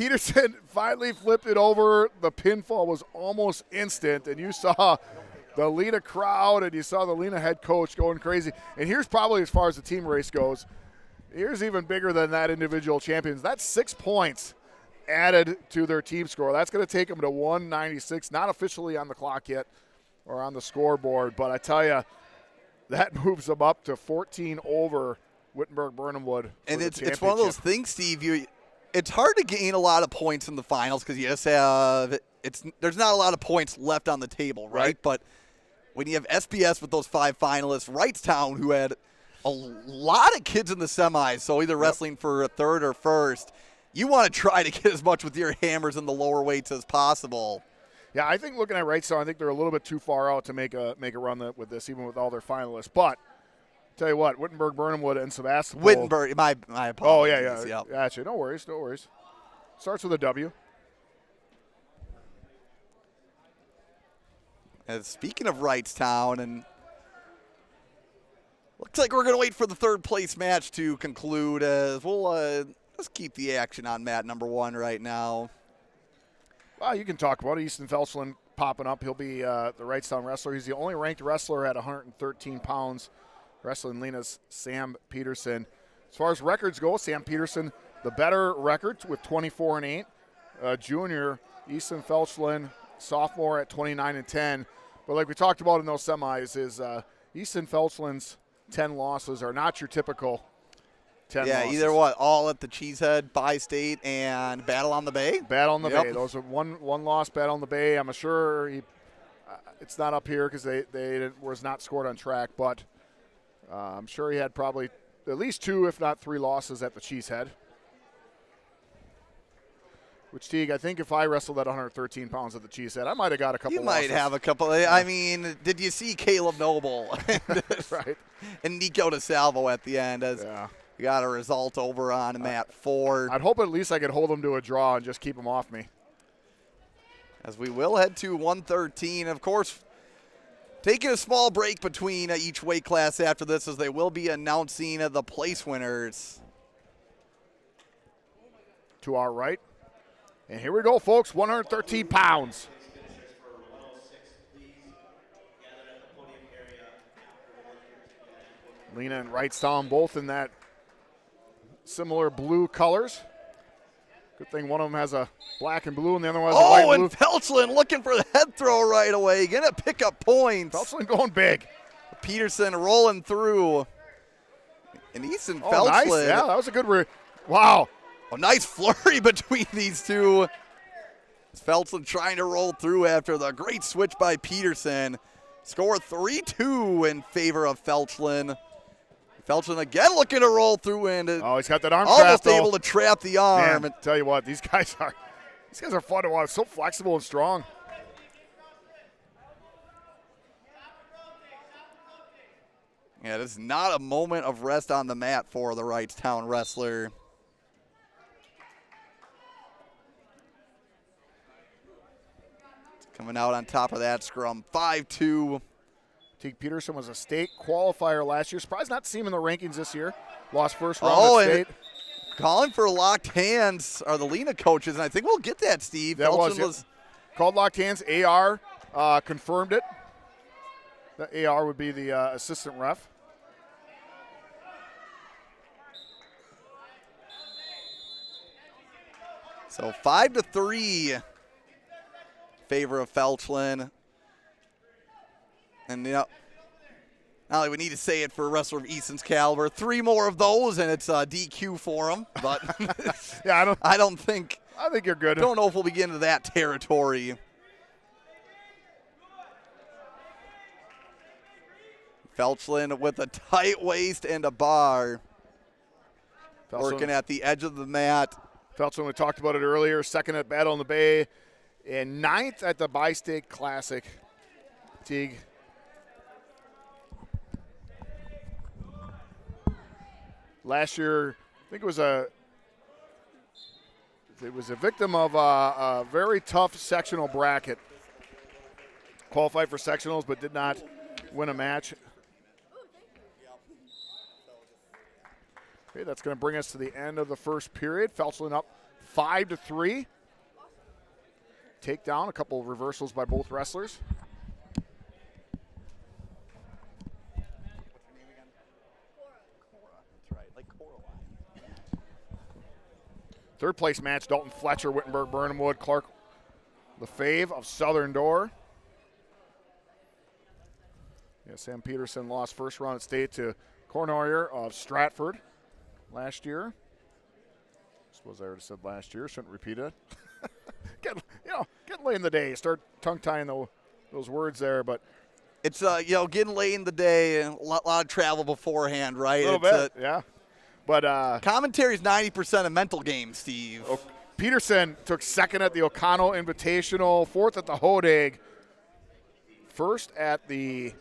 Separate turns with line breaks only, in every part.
Peterson finally flipped it over. The pinfall was almost instant, and you saw the Lena crowd and you saw the Lena head coach going crazy. And here's probably, as far as the team race goes, here's even bigger than that individual champions. That's 6 points added to their team score. That's going to take them to 196, not officially on the clock yet or on the scoreboard, but I tell you, that moves them up to 14 over Wittenberg-Burnhamwood.
And it's one of those things, Steve, it's hard to gain a lot of points in the finals because you just have there's not a lot of points left on the table, right? But when you have SBS with those 5 finalists, Wrightstown, who had a lot of kids in the semis, so either wrestling for a third or first, you want to try to get as much with your hammers in the lower weights as possible.
Yeah, I think looking at Wrightstown, I think they're a little bit too far out to make a run with this, even with all their finalists. But tell you what, Wittenberg-Burnhamwood and Sebastopol.
Wittenberg, my apologies.
Oh, yeah.
Yep.
Gotcha. No worries. Starts with a W.
And speaking of Wrightstown, and looks like we're going to wait for the third place match to conclude as we'll let's keep the action on mat number 1 right now.
Well, you can talk about it. Easton Felchlin popping up. He'll be the Wrightstown wrestler. He's the only ranked wrestler at 113 pounds, wrestling Lena's Sam Peterson. As far as records go, Sam Peterson, the better record with 24-8. Junior, Easton Felchlin, sophomore at 29-10. But like we talked about in those semis, is Easton Felchlin's 10 losses are not your typical 10 losses.
Yeah, either what, all at the Cheesehead, Bi-State, and Battle on the Bay?
Battle on the Bay. Those are one loss, Battle on the Bay. I'm sure it's not up here because they was not scored on track, but I'm sure he had probably at least 2, if not 3 losses at the Cheesehead. Which, Teague, I think if I wrestled at 113 pounds at the Cheesehead, I might have got a couple losses.
You might have a couple. I mean, did you see Caleb Noble
right.
and Nico DeSalvo at the end as we got a result over on mat 4?
I'd hope at least I could hold them to a draw and just keep them off me.
As we will head to 113. Of course, taking a small break between each weight class after this as they will be announcing the place winners.
To our right. And here we go, folks, 113 pounds. Lena and Wrightstown both in that similar blue colors. Good thing one of them has a black and blue and the other one has a white and blue.
And Felchlin looking for the head throw right away. Going to pick up points.
Felchlin going big.
Peterson rolling through. And Easton Felchlin.
Nice. Yeah, that was a good wow.
A nice flurry between these two. Felchlin trying to roll through after the great switch by Peterson. Score 3-2 in favor of Felchlin. Felchlin again looking to roll through and
he's got that arm
almost
trap,
able to trap the arm.
Man, tell you what, these guys are fun to watch. So flexible and strong.
Yeah, this is not a moment of rest on the mat for the Wrightstown wrestler. Coming out on top of that scrum, 5-2.
Teague Peterson was a state qualifier last year. Surprised not to see him in the rankings this year. Lost first round at state.
Calling for locked hands are the Lena coaches, and I think we'll get that, Steve.
That was called locked hands. AR confirmed it. The AR would be the assistant ref.
So 5-3. Favor of Felchlin. And, not only we need to say it for a wrestler of Easton's caliber, 3 more of those, and it's a DQ for him. But
yeah,
I think
you're good.
Don't know if we'll get into that territory. Felchlin with a tight waist and a bar. Working at the edge of the mat.
Felchlin, we talked about it earlier, second at Battle on the Bay. And 9th at the Bi-State Classic. Teague. Last year, I think it was a victim of a very tough sectional bracket. Qualified for sectionals, but did not win a match. Okay, that's going to bring us to the end of the first period. Felchlin up 5-3. Takedown, a couple of reversals by both wrestlers. Third place match, Dalton Fletcher, Wittenberg, Burnhamwood, Clark Lefebvre of Southern Door. Yeah, Sam Peterson lost first round at state to Cornoyer of Stratford last year. I suppose I already said last year, shouldn't repeat it. Getting late in the day, start tongue-tying those words there, but.
It's, getting late in the day, and a lot of travel beforehand, right?
A little bit, yeah. But
commentary is 90% of mental games, Steve.
Peterson took second at the O'Connell Invitational, fourth at the Hodag, first at the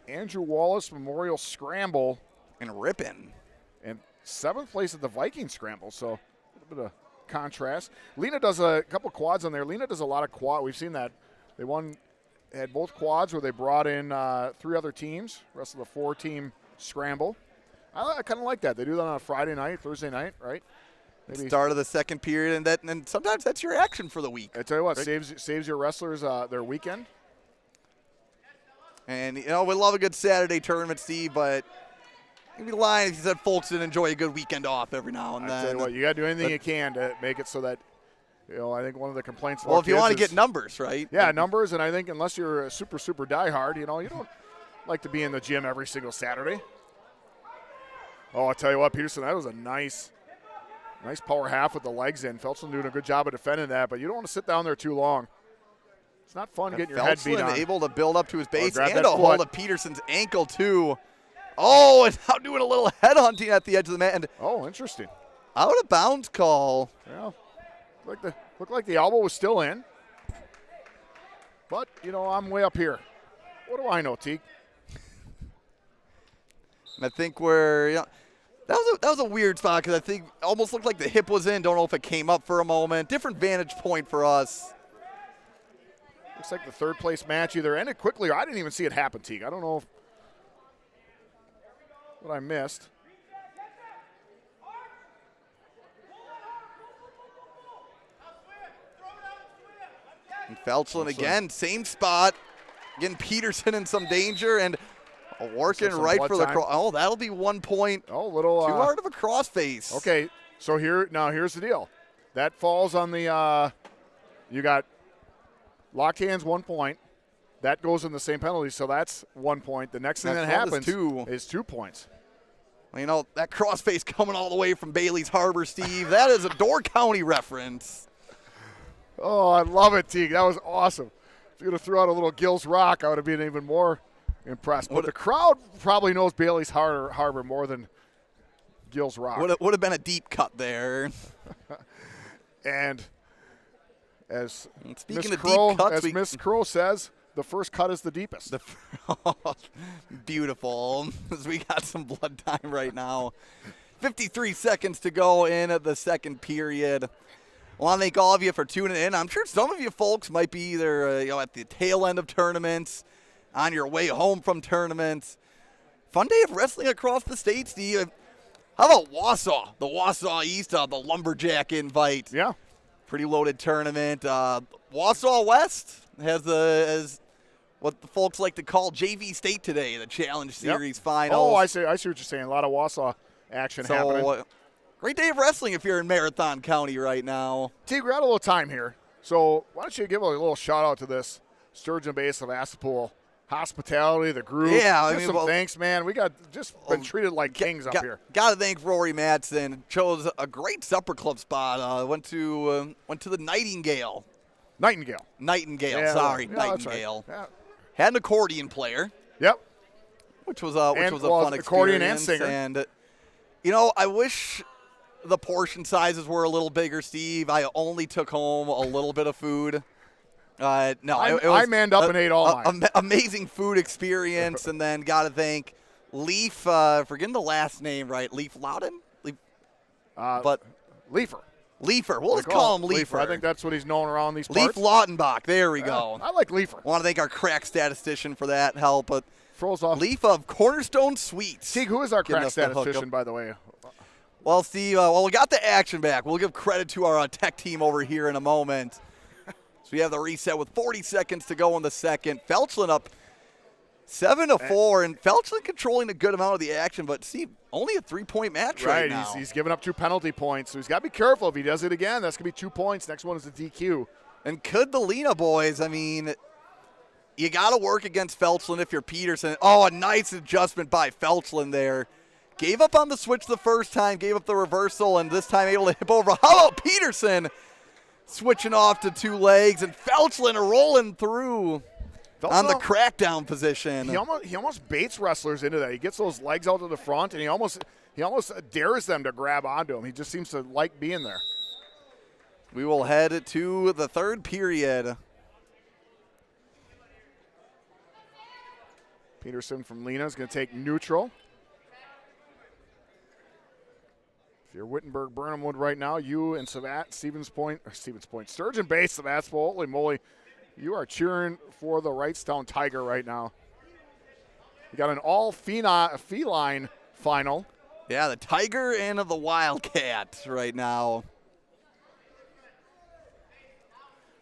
Andrew Wallace Memorial Scramble.
And Ripon.
And seventh place at the Viking Scramble, so a little bit of contrast. Lena does a couple quads on there. Lena does a lot of quad. We've seen that. They had both quads where they brought in 3 other teams, rest of the 4-team scramble. I kind of like that. They do that on a Friday night, Thursday night, right?
Maybe start of the second period, and sometimes that's your action for the week.
I tell you what,
right?
saves your wrestlers their weekend.
And, we love a good Saturday tournament, Steve, but you'd be lying if you said folks didn't enjoy a good weekend off every now and then.
I tell you what, you got to do anything you can to make it so that, I think one of the complaints about
if you want to
kids
get numbers, right?
Yeah, numbers, and I think unless you're a super, super diehard, you don't like to be in the gym every single Saturday. Oh, I'll tell you what, Peterson, that was a nice power half with the legs in. Felchlin doing a good job of defending that, but you don't want to sit down there too long. It's not fun getting your head beat on.
Able to build up to his base
and
a hold of Peterson's ankle, too. Oh, and now doing a little head hunting at the edge of the mat. And
interesting.
Out of bounds call.
Yeah, looked like the elbow was still in. But, I'm way up here. What do I know, Teague?
And I think that was a weird spot because I think it almost looked like the hip was in. Don't know if it came up for a moment. Different vantage point for us.
Looks like the third place match either ended quickly or I didn't even see it happen, Teague. I don't know what I missed.
And Felchlin again, same spot. Again, Peterson in some danger and working right for the cross. Oh, that'll be 1 point.
Oh, little
too hard of a crossface.
Okay, so here's the deal. That falls on the you got locked hands 1 point. That goes in the same penalty, so that's 1 point. The next thing that happens is 2 points.
Well, that crossface coming all the way from Bailey's Harbor, Steve. That is a Door County reference.
Oh, I love it, Teague. That was awesome. If you would have threw out a little Gills Rock, I would have been even more impressed. But the crowd probably knows Bailey's Harbor more than Gills Rock.
Would have been a deep cut there.
And as
Miss
Crow says, the first cut is the deepest.
Beautiful. We got some blood time right now. 53 seconds to go in the second period. I want to thank all of you for tuning in. I'm sure some of you folks might be either at the tail end of tournaments, on your way home from tournaments. Fun day of wrestling across the state, Steve. How about Wausau? The Wausau East, the Lumberjack invite.
Yeah.
Pretty loaded tournament. Wausau West has what the folks like to call JV State today, the Challenge Series Finals.
Oh, I see what you're saying. A lot of Wausau action happening.
Great day of wrestling if you're in Marathon County right now.
Teague, we're out a little time here. So why don't you give a little shout-out to this Sturgeon Base of Assapool hospitality, the group.
Yeah,
thanks, man. We got been treated like kings up here.
Got to thank Rory Madsen. Chose a great supper club spot. Went to the Nightingale.
Nightingale.
Yeah, sorry, Nightingale.
Right. Yeah.
Had an accordion player.
Yep.
Which was a fun
accordion
experience.
and singer.
And I wish the portion sizes were a little bigger, Steve. I only took home a little bit of food. I
manned up and ate all mine.
Amazing food experience, and then got to thank Leaf, forgetting the last name right, Leaf Loudon?
Leafer.
We'll just call him Leafer.
I think that's what he's known around these parts.
Leaf Lautenbach, there we go.
I like Leafer.
I want to thank our crack statistician for that help. But
Froze off.
Leaf of Cornerstone Suites.
Teague, who is our crack statistician, by the way?
Well, Steve, we got the action back. We'll give credit to our tech team over here in a moment. So we have the reset with 40 seconds to go in the second. Felchlin up 7-4, and Felchlin controlling a good amount of the action, but Steve, only a 3-point match right now.
He's giving up 2 penalty points, so he's got to be careful. If he does it again, that's going to be 2 points. Next one is a DQ.
And could the Lena boys, I mean, you got to work against Felchlin if you're Peterson. Oh, a nice adjustment by Felchlin there. Gave up on the switch the first time, gave up the reversal, and this time able to hip over. How about Peterson switching off to 2 legs, and Felchlin rolling through on the crackdown position.
He almost baits wrestlers into that. He gets those legs out to the front, and he almost dares them to grab onto him. He just seems to like being there.
We will head to the third period.
Peterson from Lena is going to take neutral. If you're Wittenberg Burnhamwood right now, you and Stevens Point, Sturgeon Bay, Sevastopol, holy moly, you are cheering for the Wrightstown Tiger right now. You got an all-feline final.
Yeah, the Tiger and the Wildcat right now.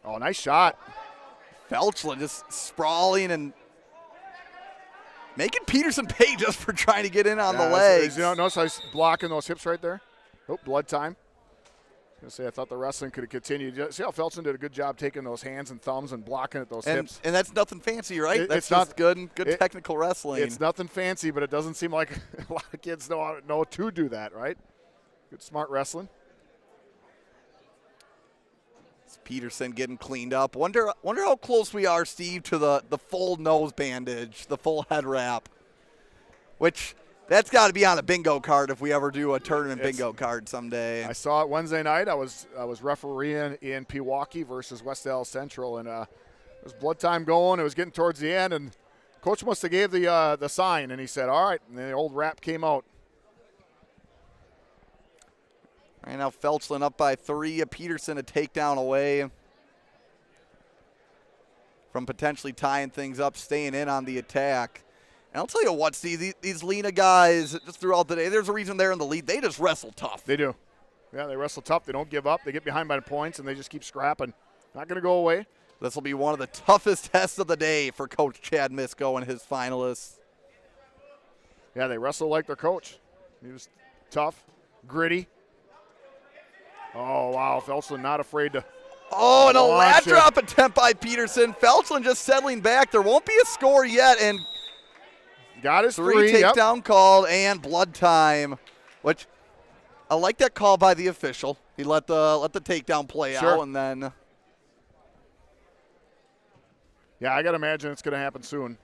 Oh, nice shot.
Felchlin just sprawling and making Peterson pay just for trying to get in on the legs.
Notice how he's blocking those hips right there? Oh, blood time. I was going to say, I thought the wrestling could have continued. See how Felchlin did a good job taking those hands and thumbs and blocking at those hips.
And that's nothing fancy, right? That's
it's
just
not,
good technical wrestling.
It's nothing fancy, but it doesn't seem like a lot of kids know to do that, right? Good, smart wrestling.
It's Peterson getting cleaned up. Wonder how close we are, Steve, to the full nose bandage, the full head wrap, which that's got to be on a bingo card if we ever do a tournament bingo card someday.
I saw it Wednesday night. I was refereeing in Pewaukee versus West Dallas Central, and there was blood time going. It was getting towards the end, and coach must have gave the sign, and he said, "All right," and the old wrap came out.
Right now, Felchlin up by 3. Peterson a takedown away from potentially tying things up, staying in on the attack. And I'll tell you what, Steve, these Lena guys, just throughout the day, there's a reason they're in the lead. They just wrestle tough.
They do. Yeah, they wrestle tough. They don't give up. They get behind by the points, and they just keep scrapping. Not going to go away.
This will be one of the toughest tests of the day for Coach Chad Misko and his finalists.
Yeah, they wrestle like their coach. He was tough, gritty. Oh, wow, Felchlin not afraid to.
Oh, and a lat drop attempt by Peterson. Felchlin just settling back. There won't be a score yet, and
got his
3 takedown called and blood time, which I like that call by the official. He let the takedown play out, and then.
Yeah, I got to imagine it's going to happen soon.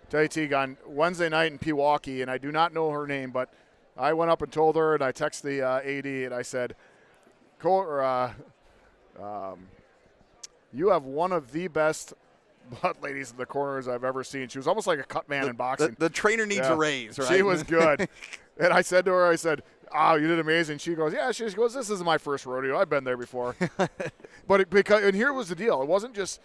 Tell you, Teague, on Wednesday night in Pewaukee, and I do not know her name, but I went up and told her, and I texted the AD, and I said, you have one of the best butt ladies in the corners I've ever seen. She was almost like a cut man in boxing.
The trainer needs a raise, right?
She was good. And I said to her, "Oh, you did amazing." She goes, "Yeah." She goes, "This isn't my first rodeo. I've been there before." And here was the deal. It wasn't just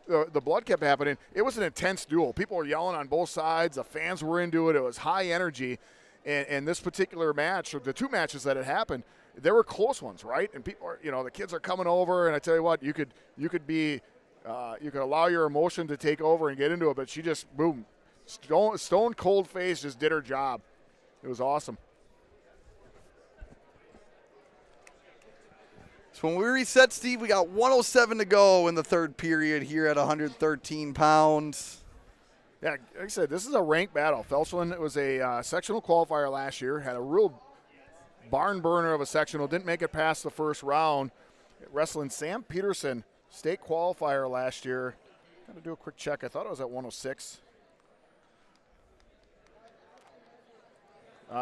the blood kept happening. It was an intense duel. People were yelling on both sides. The fans were into it. It was high energy. And this particular match, or the 2 matches that had happened, there were close ones, right? And people are, the kids are coming over. And I tell you what, you could allow your emotion to take over and get into it. But she just, boom, stone cold face, just did her job. It was awesome.
So when we reset, Steve, we got 107 to go in the third period here at 113 pounds.
Yeah, like I said, this is a ranked battle. Felchlin was a sectional qualifier last year, had a real barn burner of a sectional, didn't make it past the first round. Wrestling Sam Peterson, state qualifier last year. Got to do a quick check. I thought it was at 106.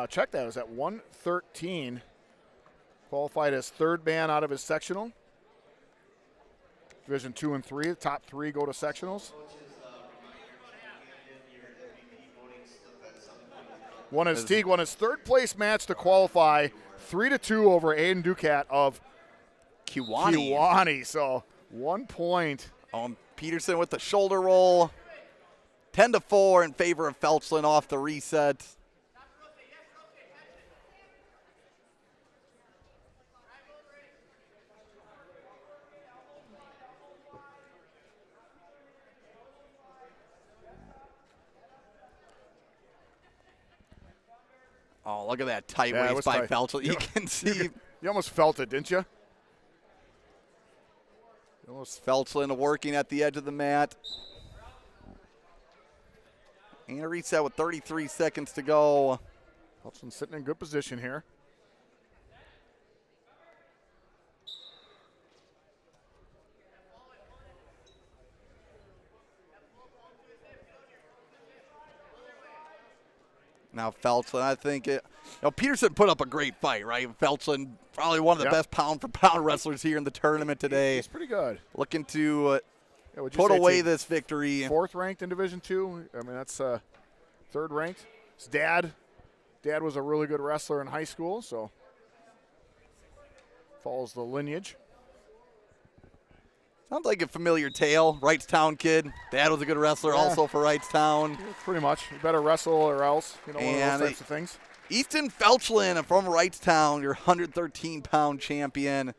Check that. It was at 113. Qualified as 3rd man out of his sectional. Division 2 and 3. The top 3 go to sectionals. Won his 3rd place match to qualify, 3-2 over Aiden Ducat of Kewanee. So 1 point.
Peterson with the shoulder roll. 10-4 in favor of Felchlin off the reset. Oh, look at that tight
Yeah, it
waist
was
by
tight.
Felchlin. You can see
You almost felt it, didn't you? You almost
Felchlin working at the edge of the mat. And a reset with 33 seconds to go.
Felchlin sitting in good position here.
Now Felchlin, I think Peterson put up a great fight, right? Felchlin, probably one of the best pound-for-pound wrestlers here in the tournament today.
He's pretty good.
Looking to
would you
put
say
away
team
this victory.
4th ranked in Division II. I mean, that's 3rd ranked. His dad was a really good wrestler in high school, so follows the lineage.
Sounds like a familiar tale. Wrightstown kid. Dad was a good wrestler also for Wrightstown.
Yeah, pretty much. You better wrestle or else. One of those types of things.
Easton Felchlin from Wrightstown, your 113-pound champion.